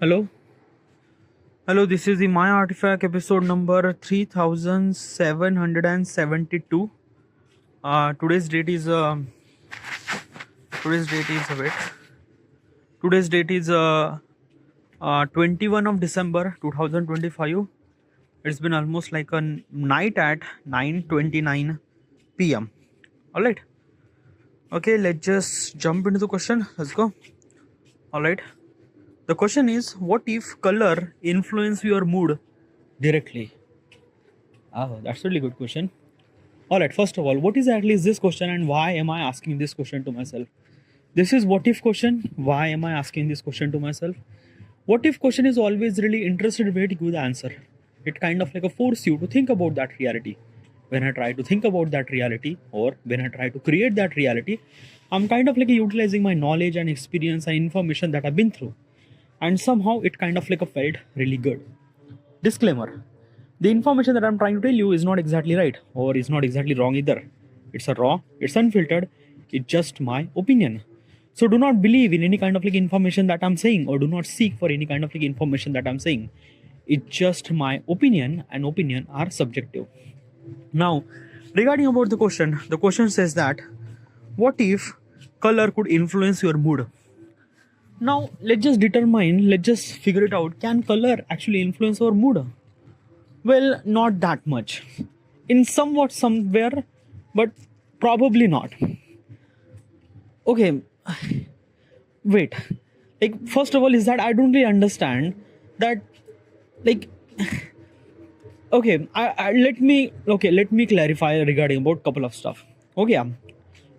Hello, hello. This is the My Artifact episode number 3772. Today's date is today's date is wait. Today's date is 21 of December 2025. It's been almost like a night at 9:29 p.m. All right. Okay, let's just jump into the question. Let's go. All right. The question is, what if color influence your mood directly? Oh, that's a really good question. All right, first of all, what exactly is this question and why am I asking this question to myself? This is what if question. Why am I asking this question to myself? What if question is always really interested way to give the answer. It kind of like a force you to think about that reality. When I try to think about that reality or when I try to create that reality, I'm kind of like utilizing my knowledge and experience and information that I've been through. And somehow it kind of like felt really good. Disclaimer: the information that I'm trying to tell you is not exactly right or is not exactly wrong either. It's a raw, it's unfiltered, it's just my opinion. So do not believe in any kind of like information that I'm saying or do not seek for any kind of like information that I'm saying. It's just my opinion and opinion are subjective. Now, regarding about the question says that what if color could influence your mood? Now, let's just figure it out. Can color actually influence our mood? Well, not that much. In somewhat somewhere, but probably not. Okay, wait. Like, first of all, is that I don't really understand that, like, okay, let me clarify regarding about couple of stuff. Okay,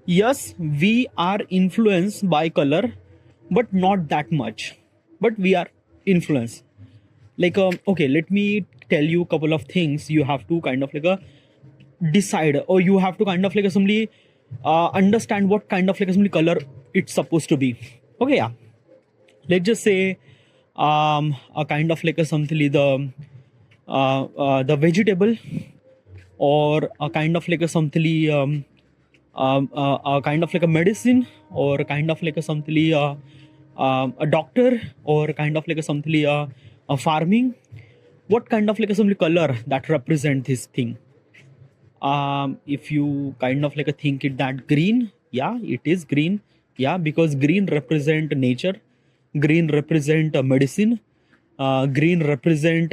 yes, we are influenced by color, but not that much. But we are influenced. Like, okay, let me tell you a couple of things. You have to kind of like decide, or you have to kind of like assembly understand what kind of like assembly color it's supposed to be. Okay, yeah. Let's just say a kind of like a something the vegetable, or a kind of like a something a kind of like a medicine, or a kind of like a something a doctor, or kind of like a something a farming. What kind of like a something color that represent this thing? If you kind of like a think it that green, yeah, it is green. Yeah, because green represent nature, green represent medicine, green represent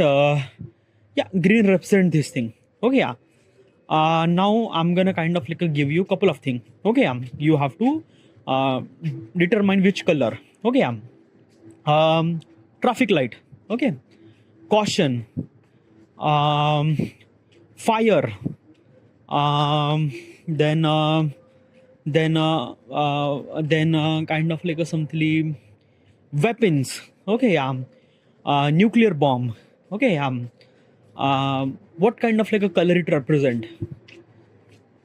green represent this thing. Okay, yeah. Now I'm gonna kind of like give you a couple of things. Okay, you have to determine which color. Okay, traffic light. Okay, caution, fire, um, then kind of like a something weapons. Okay, nuclear bomb. Okay, what kind of like a color it represent?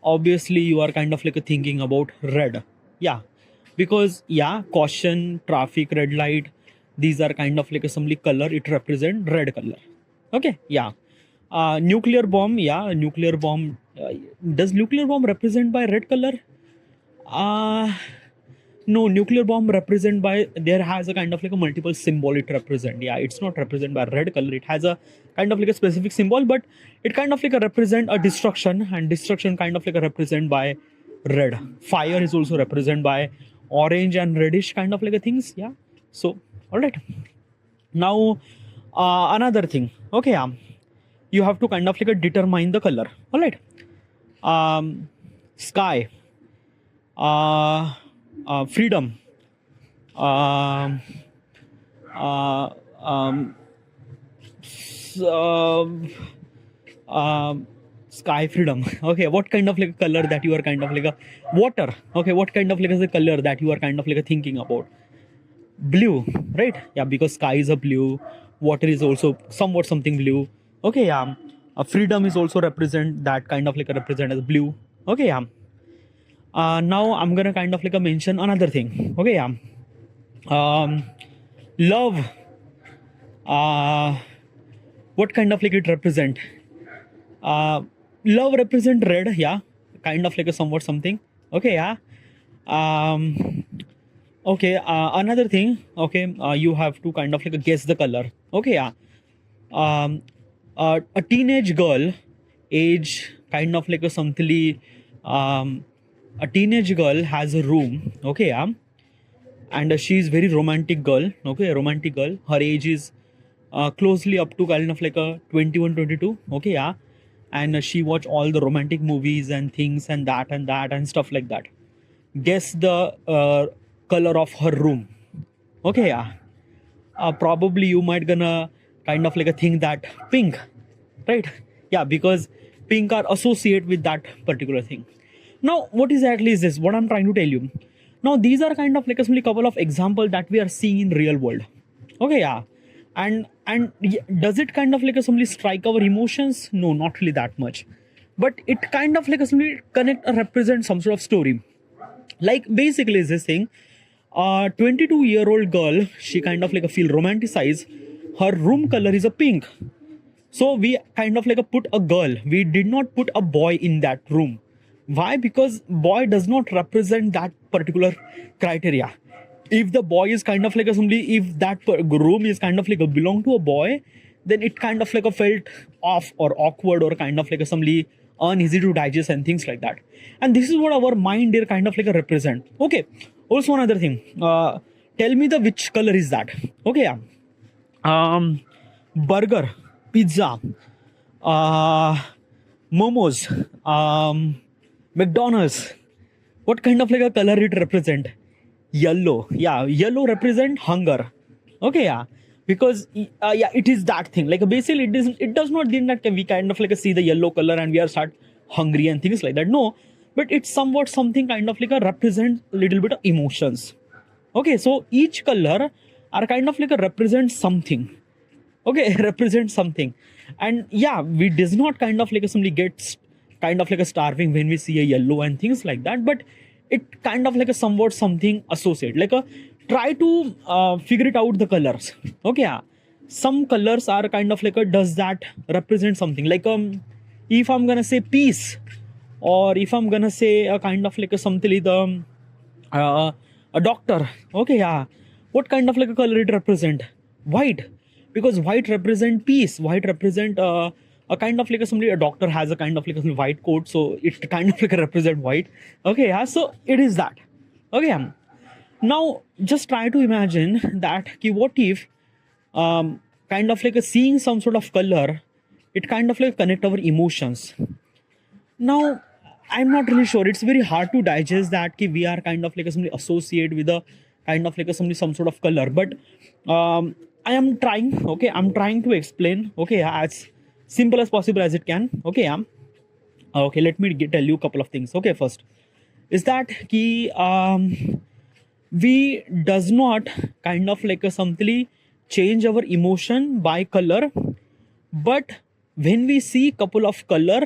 Obviously you are kind of like thinking about red. Yeah, because yeah, caution, traffic, red light, these are kind of like assembly color, it represent red color. Okay, yeah. Nuclear bomb, yeah, nuclear bomb, does nuclear bomb represent by red color? No, nuclear bomb represent by, there has a kind of like a multiple symbol it represent. Yeah, it's not represent by red color, it has a kind of like a specific symbol, but it kind of like a represent a destruction, and destruction kind of like a represent by red. Fire is also represent by orange and reddish kind of like a things. Yeah, so all right. Now another thing. Okay, you have to kind of like determine the color. All right. Sky, freedom, um, uh, um, sky, freedom. Okay, what kind of like color that you are kind of like a water? Okay, what kind of like is the color that you are kind of like thinking about? Blue, right? Yeah, because sky is a blue, water is also somewhat something blue. Okay, yeah. Freedom is also represent that kind of like a represent as blue. Okay, yeah. Now I'm gonna kind of like mention another thing. Okay, yeah. Love. What kind of like it represent? Love represent red. Yeah, kind of like a somewhat something. Okay, yeah. Okay, another thing. Okay, you have to kind of like guess the color. Okay, yeah. Um, a teenage girl, age kind of like a something. A teenage girl has a room. Okay, yeah, and she's very romantic girl. Okay, a romantic girl. Her age is closely up to kind of like a 21, 22. Okay, yeah, and she watch all the romantic movies and things and that and stuff like that. Guess the color of her room. Okay, yeah. Probably you might gonna kind of like a think that pink, right? Yeah, because pink are associated with that particular thing. Now, what exactly is this? What I'm trying to tell you. Now, these are kind of like a couple of examples that we are seeing in real world. Okay, yeah. Does it kind of like a simply strike our emotions? No, not really that much. But it kind of like a simply connect or represent some sort of story. Like basically is this thing, a 22-year-old girl, she kind of like a feel romanticized. Her room color is a pink. So we kind of like a put a girl, we did not put a boy in that room. Why? Because boy does not represent that particular criteria. If the boy is kind of like a somebody, if that room is kind of like a belong to a boy, then it kind of like a felt off or awkward or kind of like a somebody uneasy to digest and things like that. And this is what our mind is kind of like a represent. Okay, also another thing, tell me the which color is that. Okay, yeah. Burger, pizza, uh, momos, McDonald's. What kind of like a color it represent? Yellow. Yeah, yellow represent hunger. Okay, yeah, because yeah, it is that thing. Like basically, it does not mean that we kind of like see the yellow color and we are start hungry and things like that. No, but it's somewhat something kind of like a represent little bit of emotions. Okay, so each color are kind of like a represent something. Okay, represent something. And yeah, we does not kind of like somebody gets kind of like a starving when we see a yellow and things like that, but it kind of like a somewhat something associate like a try to figure it out the colors. Okay, yeah. Some colors are kind of like a does that represent something like if I'm gonna say peace, or if I'm gonna say a kind of like a something like the uh, a doctor. Okay, yeah. What kind of like a color it represent? White, because white represent peace. White represent a kind of like a somebody, a doctor has a kind of like a white coat, so it kind of like a represent white. Okay, yeah. So it is that. Okay, now just try to imagine that what if kind of like a seeing some sort of color, it kind of like connect our emotions. Now, I'm not really sure. It's very hard to digest that we are kind of like somebody associate with a kind of like somebody some sort of color. But I am trying. Okay, I'm trying to explain. Okay, as simple as possible as it can. Okay, okay. Let me tell you a couple of things. Okay, first is that we does not kind of like a something change our emotion by color, but when we see couple of color,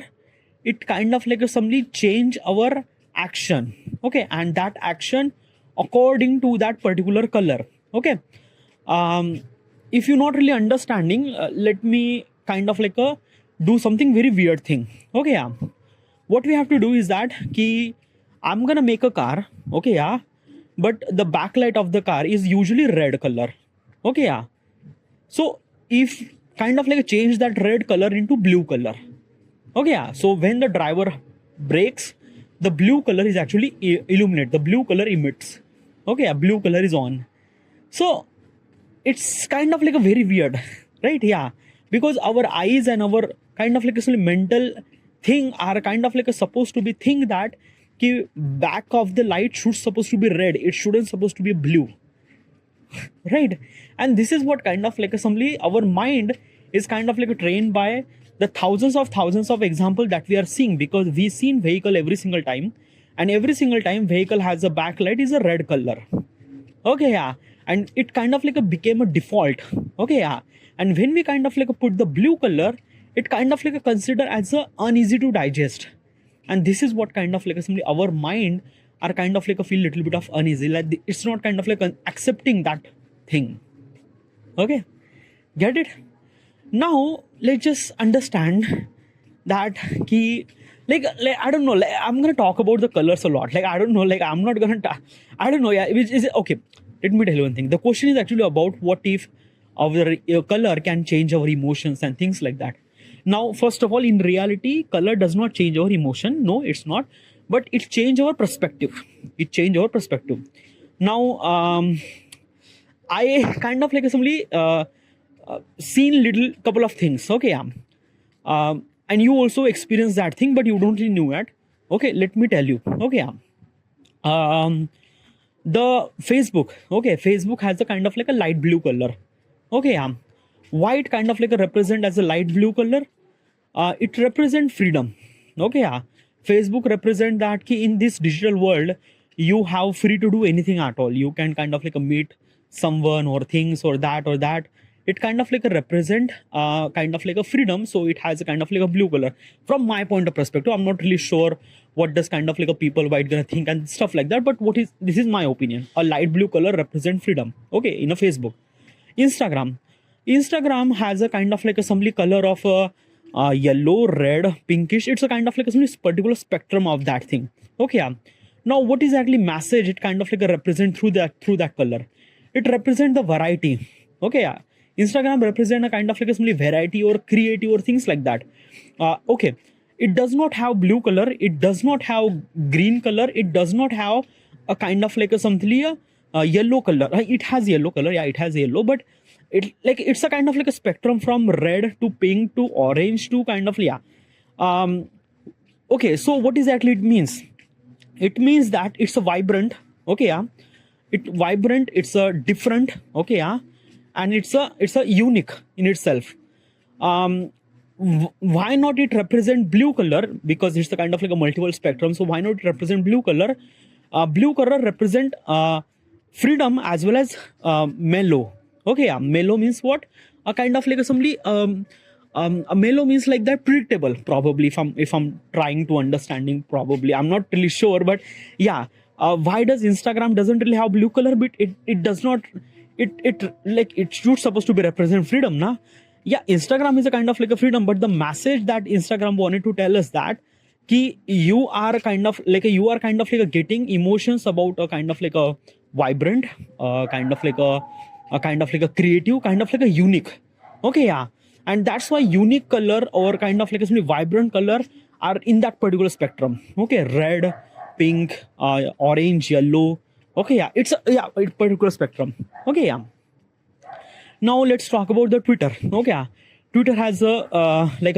it kind of like a somebody change our action. Okay, and that action according to that particular color. Okay, um if you're not really understanding, let me kind of like a do something very weird thing. Okay, yeah. What we have to do is that I'm gonna make a car. Okay, yeah, but the backlight of the car is usually red color. Okay, yeah. So if kind of like change that red color into blue color. Okay, yeah. So when the driver brakes, the blue color is actually illuminate. The blue color emits. Okay, yeah, blue color is on. So it's kind of like a very weird, right? Yeah, because our eyes and our kind of like a mental thing are kind of like a supposed to be thing that back of the light should supposed to be red. It shouldn't supposed to be blue, right? And this is what kind of like assembly our mind is kind of like trained by the thousands of example that we are seeing, because we seen vehicle every single time, and every single time vehicle has a backlight is a red color. Okay, yeah. And it kind of like became a default. Okay, yeah. And when we kind of like put the blue color, it kind of like consider as a uneasy to digest. And this is what kind of like simply our mind are kind of like a feel little bit of uneasy, like it's not kind of like accepting that thing. Okay, get it? Now let's just understand that like I don't know, like, I'm gonna talk about the colors a lot. Like I don't know, like I'm not gonna I don't know, yeah, which is okay. Let me tell you one thing. The question is actually about what if our color can change our emotions and things like that. Now, first of all, in reality, color does not change our emotion. No, it's not. But it change our perspective. It change our perspective. Now, I kind of like simply seen little couple of things. Okay, and you also experienced that thing, but you don't really knew it. Okay, let me tell you. Okay, the Facebook. Okay, Facebook has a kind of like a light blue color. Okay, white kind of like a represent as a light blue color. It represent freedom. Okay, Facebook represent that ki in this digital world you have free to do anything at all. You can kind of like meet someone or things or that or that. It kind of like a represent kind of like a freedom. So it has a kind of like a blue color. From my point of perspective, I'm not really sure what does kind of like a people white gonna think and stuff like that. But this is my opinion. A light blue color represent freedom. Okay, in a Facebook. Instagram has a kind of like a assembly color of yellow, red, pinkish. It's a kind of like a particular spectrum of that thing. Okay, now what is actually message it kind of like a represent through that color? It represent the variety. Okay, Instagram represent a kind of like a variety or creative or things like that. Okay, it does not have blue color. It does not have green color. It does not have a kind of like a something yellow color. It has yellow color. Yeah, it has yellow, but it's a kind of like a spectrum from red to pink to orange to kind of okay, so what exactly it means? It means that it's a vibrant. Okay, it's a different. Okay, and it's a unique in itself. Why not it represent blue color? Because it's the kind of like a multiple spectrum. So why not it represent blue color? Blue color represent freedom as well as mellow. Okay, mellow means what? A kind of like a mellow means like that predictable. Probably, if I'm trying to understanding, probably I'm not really sure, but yeah. Why does Instagram doesn't really have blue color? But it does not. It should supposed to be represent freedom, na? Yeah, Instagram is a kind of like a freedom, but the message that Instagram wanted to tell us that you are kind of like a getting emotions about a kind of like a vibrant, kind of like a creative, kind of like a unique. Okay, yeah, and that's why unique color or kind of like a vibrant color are in that particular spectrum. Okay, red, pink, orange, yellow. Okay, yeah, it's a particular spectrum. Okay, yeah. Now let's talk about the Twitter. Okay, Twitter has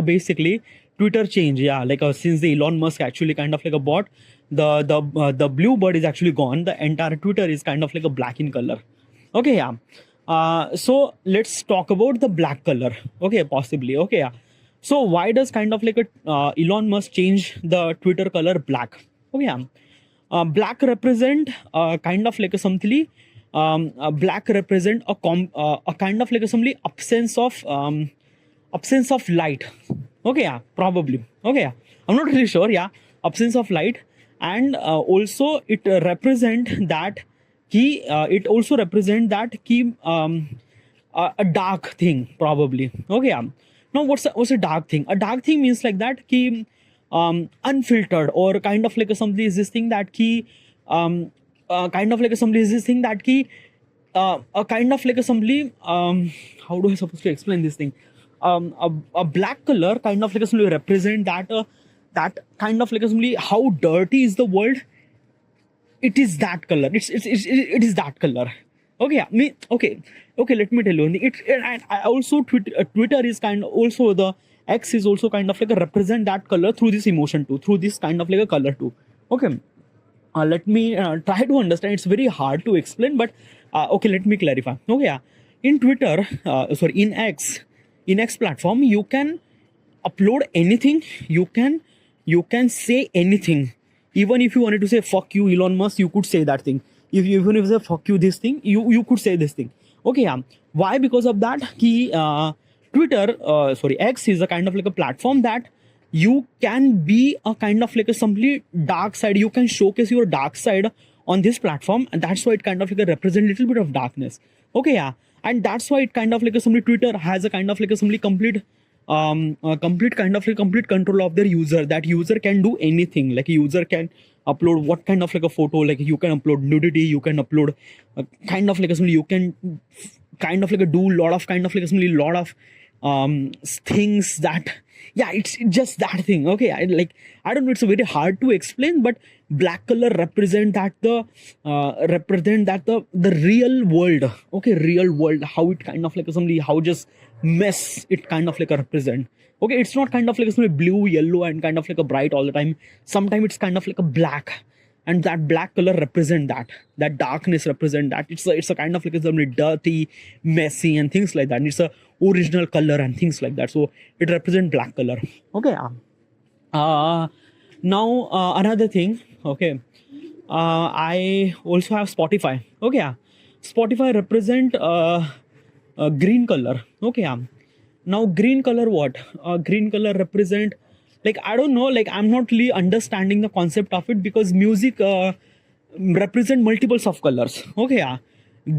basically Twitter change. Yeah, since the Elon Musk actually kind of like a bought the blue bird is actually gone. The entire Twitter is kind of like a black in color. Okay, yeah. So let's talk about the black color. Okay, possibly. Okay, yeah. So why does kind of like a Elon Musk change the Twitter color black? Okay, yeah. Black represent kind of like a something. Black represent a kind of like a something absence of light. Okay, yeah, probably. Okay, yeah. I'm not really sure. Yeah, absence of light, and also it represent that key. It also represent that key a dark thing probably. Okay, yeah. Now what's a dark thing? A dark thing means like that key unfiltered or kind of like a somebody is this thing that key kind of like a somebody is this thing that key a kind of like a somebody how do I supposed to explain this thing? A black color kind of like a somebody represent that kind of like a somebody how dirty is the world. It is that color. It is that color. Okay, yeah. Okay. Let me tell you. And I also Twitter is kind of also the X is also kind of like a represent that color through this emotion too, through this kind of like a color too. Okay. Let me try to understand. It's very hard to explain, but okay, let me clarify. Okay, yeah. In Twitter, in X platform, you can upload anything. You can say anything. Even if you wanted to say fuck you Elon Musk, you could say that thing. Even if you say fuck you this thing, you could say this thing. Okay, yeah. Why? Because of that, X is a kind of like a platform that you can be a kind of like a complete dark side. You can showcase your dark side on this platform, and that's why it kind of like a represent little bit of darkness. Okay, yeah. And that's why it kind of like a Twitter has a kind of like a complete complete kind of like complete control of their user. That user can do anything. Like a user can upload what kind of like a photo. Like you can upload nudity, you can upload kind of like you can kind of like a do lot of kind of like lot of things that, yeah, it's just that thing. Okay, I don't know, it's very hard to explain, but black color represent that the real world. Okay, real world, how it kind of like somebody, how just mess it kind of like a represent. Okay, it's not kind of like somebody blue, yellow and kind of like a bright all the time. Sometimes it's kind of like a black, and that black color represent that darkness represent that. It's a kind of like somebody dirty, messy and things like that, and it's a original color and things like that, so it represent black color. Okay, now another thing. Okay, I also have Spotify. Okay, Spotify represent green color. Okay, now green color, what green color represent, like I don't know, like I'm not really understanding the concept of it, because music represent multiples of colors. Okay,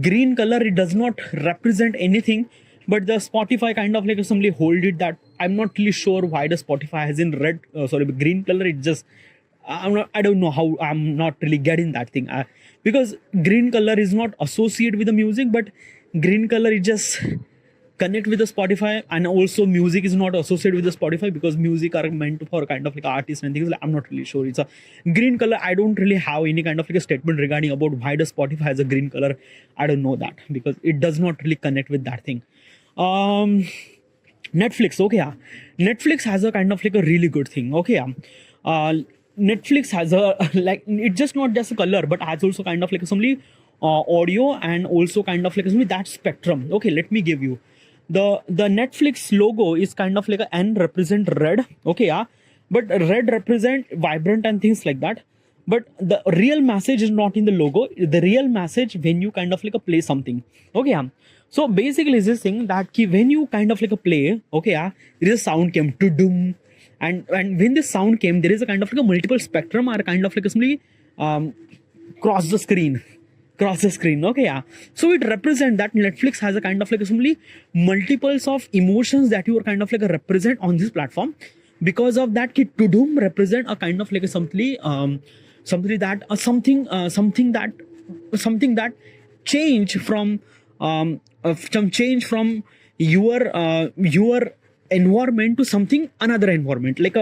green color, it does not represent anything, but the Spotify kind of like somebody hold it, that I'm not really sure why the Spotify has in red green color. It just, I don't know how, I'm not really getting that thing, because green color is not associated with the music, but green color is just connect with the Spotify, and also music is not associated with the Spotify, because music are meant for kind of like artists and things. Like, I'm not really sure. It's a green color. I don't really have any kind of like a statement regarding about why the Spotify has a green color. I don't know that, because it does not really connect with that thing. Netflix. Okay, Netflix has a kind of like a really good thing. Okay, Netflix has a like, it's just not just a color, but has also kind of like somebody audio, and also kind of like somebody that spectrum. Okay, let me give you the Netflix logo is kind of like a N represent red. Okay, but red represent vibrant and things like that. But the real message is not in the logo. The real message when you kind of like a play something. Okay, so basically is this thing that when you kind of like a play, okay, there is a sound came to doom, and when this sound came, there is a kind of like a multiple spectrum, or kind of like somebody cross the screen. Okay, so it represents that Netflix has a kind of like simply multiples of emotions that you are kind of like a represent on this platform. Because of that, to doom represent a kind of like a something that change from some change from your environment to something another environment, like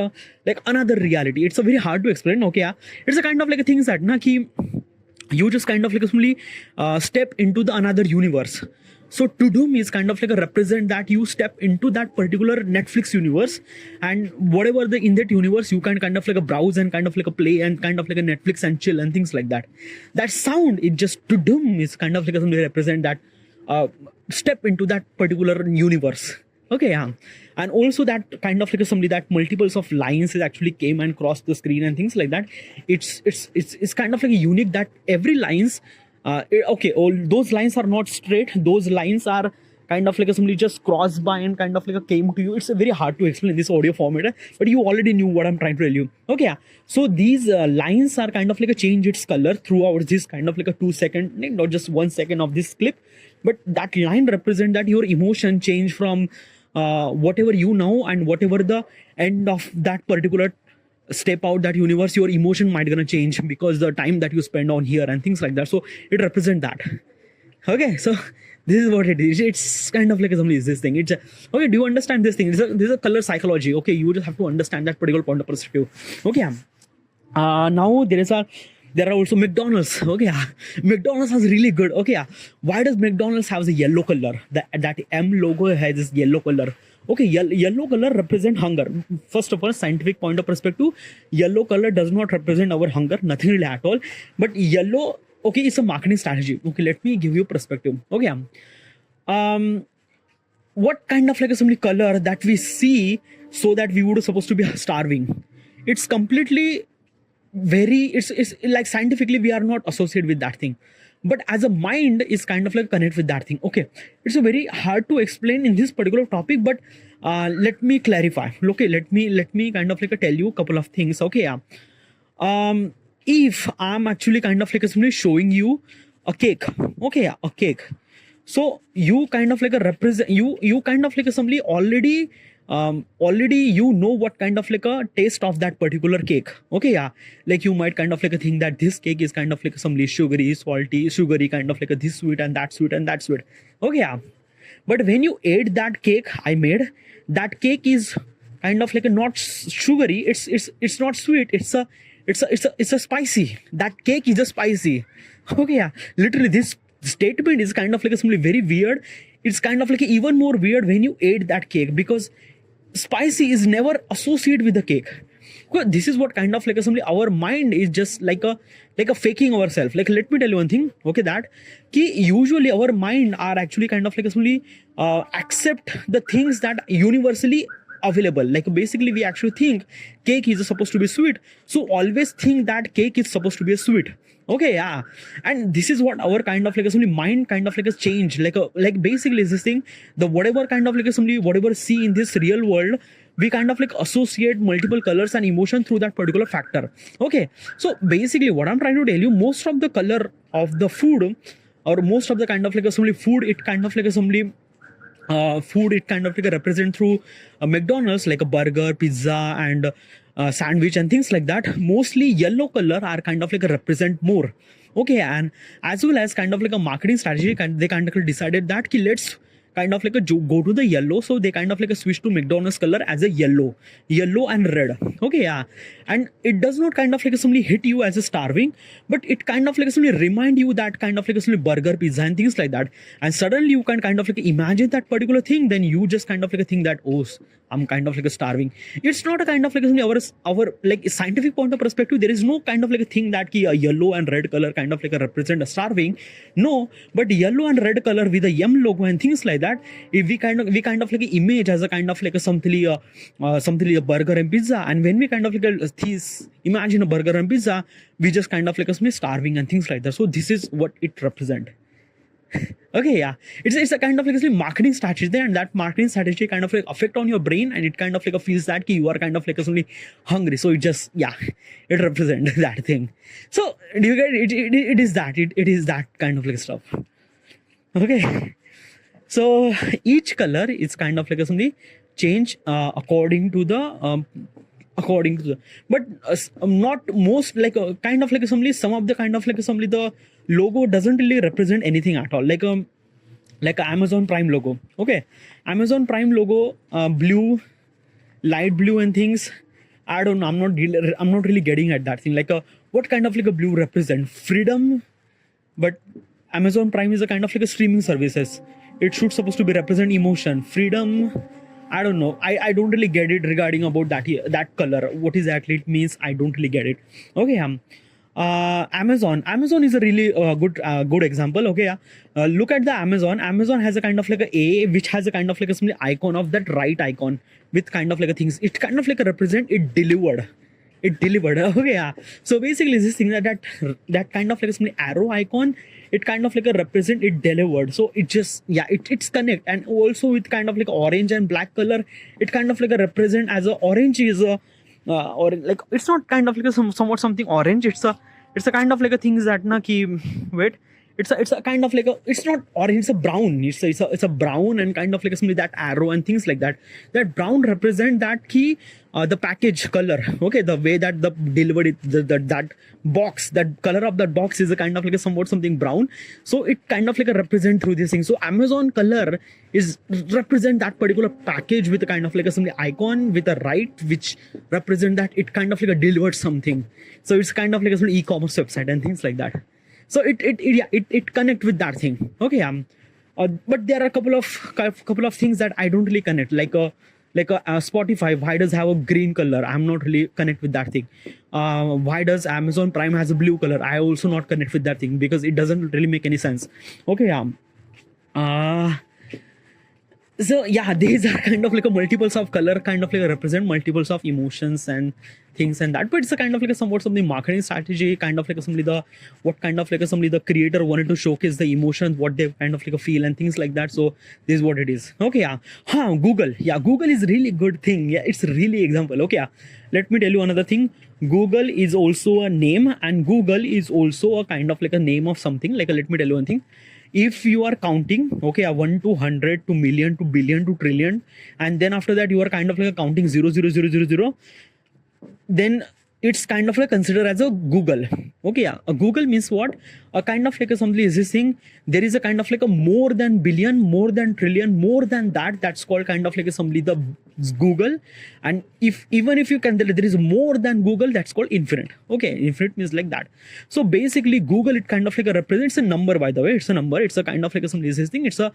another reality. It's a very hard to explain. Okay, it's a kind of like a things that you just kind of like simply step into the another universe. So to doom is kind of like a represent that you step into that particular Netflix universe, and whatever the in that universe you can kind of like a browse and kind of like a play and kind of like a Netflix and chill and things like that. That sound, it just to doom is kind of like something represent that step into that particular universe. Okay, and also that kind of like somebody that multiples of lines is actually came and crossed the screen and things like that. It's kind of like a unique that every lines, okay, all those lines are not straight. Those lines are kind of like somebody just crossed by and kind of like a came to you. It's very hard to explain in this audio format, but you already knew what I'm trying to tell you. Okay, so these lines are kind of like a change its color throughout this kind of like a 2 second, not just 1 second of this clip, but that line represent that your emotion change from whatever you know, and whatever the end of that particular step out that universe, your emotion might gonna change because the time that you spend on here and things like that. So it represent that. Okay, so this is what it is. It's kind of like something is this thing. It's okay. Do you understand this thing? This is a color psychology. Okay, you just have to understand that particular point of perspective. Okay, now there are also McDonald's. Okay, McDonald's has really good. Okay, why does McDonald's have a yellow color? That M logo has this yellow color. Okay, yellow color represent hunger. First of all, scientific point of perspective, yellow color does not represent our hunger, nothing really at all. But yellow, okay, it's a marketing strategy. Okay, let me give you perspective. Okay, what kind of like a color that we see so that we would supposed to be starving? It's completely it's like scientifically we are not associated with that thing, but as a mind is kind of like connect with that thing. Okay, it's a very hard to explain in this particular topic, but let me clarify. Okay, let me kind of like tell you a couple of things. Okay, if I'm actually kind of like simply showing you a cake. Okay, a cake. So you kind of like a represent you kind of like a somebody already already you know what kind of like a taste of that particular cake. Okay, yeah, like you might kind of like a think that this cake is kind of like some sugary, salty, sugary, kind of like a this sweet and that sweet and that sweet. Okay, yeah, but when you ate that cake I made, that cake is kind of like a not sugary, it's not sweet, it's a spicy. That cake is a spicy. Okay, yeah, literally this statement is kind of like something very weird. It's kind of like even more weird when you ate that cake, because spicy is never associated with the cake. Well, this is what kind of like assembly our mind is just like a faking ourselves. Like, let me tell you one thing, okay, that ki usually our mind are actually kind of like assembly accept the things that universally available. Like basically we actually think cake is supposed to be sweet, so always think that cake is supposed to be a sweet. Okay, yeah, and this is what our kind of like assembly mind kind of like a change, like basically is this thing, the whatever kind of like assembly whatever see in this real world, we kind of like associate multiple colors and emotion through that particular factor. Okay, so basically what I'm trying to tell you, most of the color of the food, or most of the kind of like assembly food, it kind of like assembly food, it kind of like represent through McDonald's, like a burger, pizza, and sandwich and things like that. Mostly yellow color are kind of like a represent more. Okay, and as well as kind of like a marketing strategy, they kind of decided that let's kind of like go to the yellow, so they kind of like switch to McDonald's color as a yellow and red. Okay, yeah, and it does not kind of like simply hit you as a starving, but it kind of like simply remind you that kind of like simply burger, pizza, and things like that, and suddenly you can kind of like imagine that particular thing, then you just kind of like think that, oh, I'm kind of like a starving. It's not a kind of like our like scientific point of perspective. There is no kind of like a thing that a yellow and red color kind of like represent a starving. No, but yellow and red color with a M logo and things like that, if we kind of like image as a kind of like a something a burger and pizza, and when we kind of like imagine a burger and pizza, we just kind of like starving and things like that. So this is what it represent. Okay, yeah, it's a kind of like marketing strategy there, and that marketing strategy kind of like affect on your brain, and it kind of like feels that you are kind of like somebody hungry, so it just, yeah, it represents that thing. So do you get it? It is that kind of like stuff. Okay, so each color is kind of like somebody change according to the but not most, like kind of like some of the kind of like the logo doesn't really represent anything at all, like Amazon Prime logo. Okay, Amazon Prime logo, blue, light blue and things, I don't know, I'm not really getting at that thing, like what kind of like a blue represent freedom, but Amazon Prime is a kind of like a streaming services, it should supposed to be represent emotion, freedom. I don't know. I don't really get it regarding about that color. What exactly it means, I don't really get it. Okay, Amazon is a really good example. Okay, yeah. Look at the Amazon. Amazon has a kind of like a which has a kind of like a icon of that right icon with kind of like a things. It kind of like a represent it delivered. Okay, yeah. So basically this thing that kind of like some arrow icon, it kind of like a represent it delivered. So it just, yeah, it's connect, and also with kind of like orange and black color, it kind of like a represent as a orange is a or like it's not kind of like a somewhat something orange, it's a kind of like a things that na ki wait, it's a kind of like a, it's not orange, it's a brown, it's a brown, and kind of like something that arrow and things like that, that brown represent that key the package color. Okay, the way that the delivered it, that box, that color of that box is a kind of like a somewhat something brown, so it kind of like a represent through this thing. So Amazon color is represent that particular package with a kind of like a something icon with a right which represent that it kind of like a delivered something. So it's kind of like a some e-commerce website and things like that. So it connect with that thing. Okay, but there are a couple of things that I don't really connect, like Spotify, why does have a green color? I'm not really connect with that thing. Why does Amazon Prime has a blue color? I also not connect with that thing, because it doesn't really make any sense. Okay, so yeah, these are kind of like a multiples of color, kind of like represent multiples of emotions and things and that. But it's a kind of like a somewhat something marketing strategy, kind of like a somebody the creator wanted to showcase the emotion, what they kind of like a feel and things like that. So this is what it is. Okay, Google. Yeah, Google is really good thing. Yeah, it's really example. Okay, let me tell you another thing. Google is also a name, and Google is also a kind of like a name of something. Like let me tell you one thing. if you are counting, okay, 1 to 100 to million to billion to trillion, and then after that you are kind of like counting 00000, then it's kind of like considered as a Google. Okay, yeah. A Google means what? A kind of like a something is this thing. There is a kind of like a more than billion, more than trillion, more than that. That's called kind of like a somebody the Google. And if even if you can, there is more than Google. That's called infinite. Okay, infinite means like that. So basically, Google it kind of like a represents a number. By the way, it's a number. It's a kind of like a something is this thing. It's a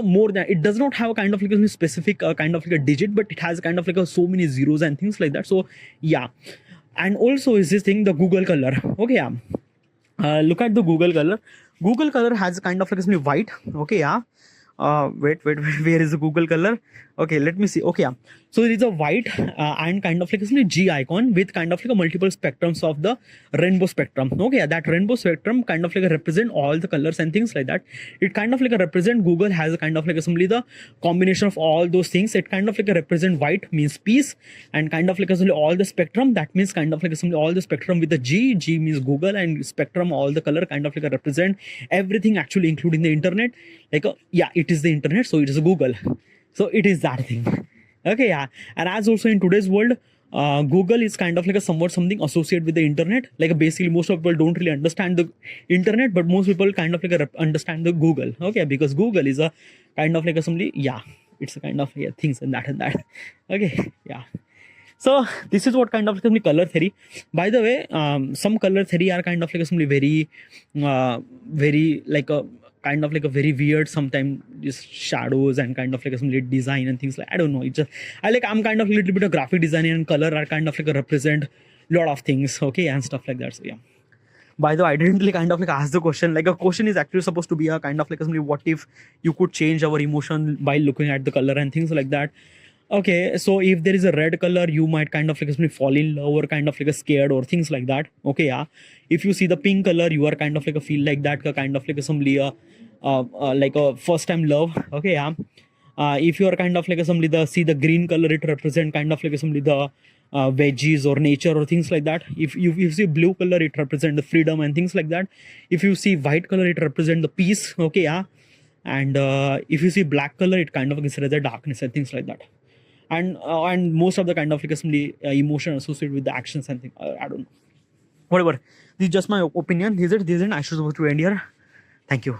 more than. It does not have a kind of like a specific kind of like a digit, but it has kind of like a so many zeros and things like that. So yeah. And also is this thing the Google color. Okay, yeah. Look at the Google color. Google color has kind of like a white. Okay, yeah. Wait, where is the Google color? Okay, let me see. Okay, yeah. So there is a white and kind of like a G icon with kind of like a multiple spectrums of the rainbow spectrum. Okay, yeah, that rainbow spectrum kind of like represent all the colors and things like that. It kind of like a represent Google has a kind of like assembly the combination of all those things. It kind of like a represent white means peace, and kind of like assembly all the spectrum. That means kind of like assembly all the spectrum with the G. G means Google, and spectrum all the color kind of like a represent everything actually including the internet. Like yeah, it is the internet, so it is a Google. So it is that thing. Okay, yeah. And as also in today's world, Google is kind of like a somewhat something associated with the internet. Like basically most of people don't really understand the internet, but most people kind of like understand the Google. Okay, because Google is a kind of like a somebody, yeah, it's a kind of yeah, things and that and that. Okay, yeah. So this is what kind of like color theory. By the way, some color theory are kind of like somebody very like a kind of like a very weird sometimes just shadows and kind of like some lit design and things like I don't know. It's just I'm kind of a little bit of graphic design, and color are kind of like a represent lot of things, okay, and stuff like that. So yeah. By the way, I didn't really kind of like ask the question. Like a question is actually supposed to be a kind of like something, what if you could change our emotion by looking at the color and things like that. Okay, so if there is a red color, you might kind of like fall in love or kind of like a scared or things like that. Okay, yeah. If you see the pink color, you are kind of like a feel like that, kind of like assembly like a first time love. Okay, yeah. If you are kind of like assembly the see the green color, it represent kind of like assembly the veggies or nature or things like that. If you see blue color, it represent the freedom and things like that. If you see white color, it represent the peace. Okay, yeah. And if you see black color, it kind of considers the darkness and things like that. And most of the kind of like assembly emotion associated with the actions and things. I don't know. Whatever. This is just my opinion. This is I should supposed to end here. Thank you.